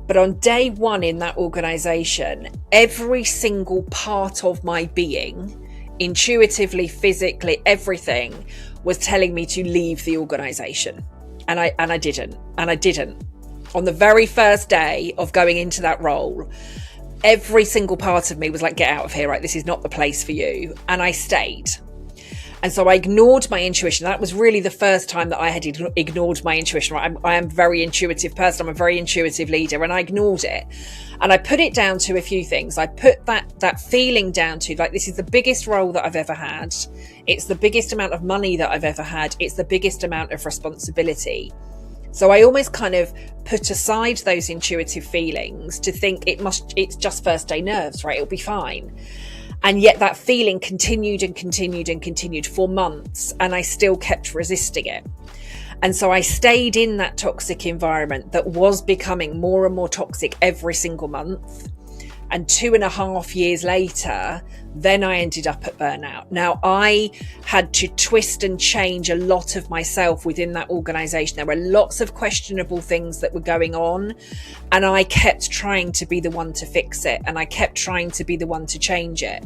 But on day one in that organization, every single part of my being, intuitively, physically, everything was telling me to leave the organization. And I didn't. On the very first day of going into that role, every single part of me was like, get out of here, right? This is not the place for you. And I stayed. And so I ignored my intuition. That was really the first time that I had ignored my intuition. Right? I am a very intuitive person. I'm a very intuitive leader, and I ignored it. And I put it down to a few things. I put that feeling down to, like, this is the biggest role that I've ever had. It's the biggest amount of money that I've ever had. It's the biggest amount of responsibility. So I almost kind of put aside those intuitive feelings to think it's just first day nerves, right? It'll be fine. And yet that feeling continued and continued and continued for months, and I still kept resisting it. And so I stayed in that toxic environment that was becoming more and more toxic every single month. And 2.5 years later, then I ended up at burnout. Now, I had to twist and change a lot of myself within that organization. There were lots of questionable things that were going on, and I kept trying to be the one to fix it, and I kept trying to be the one to change it.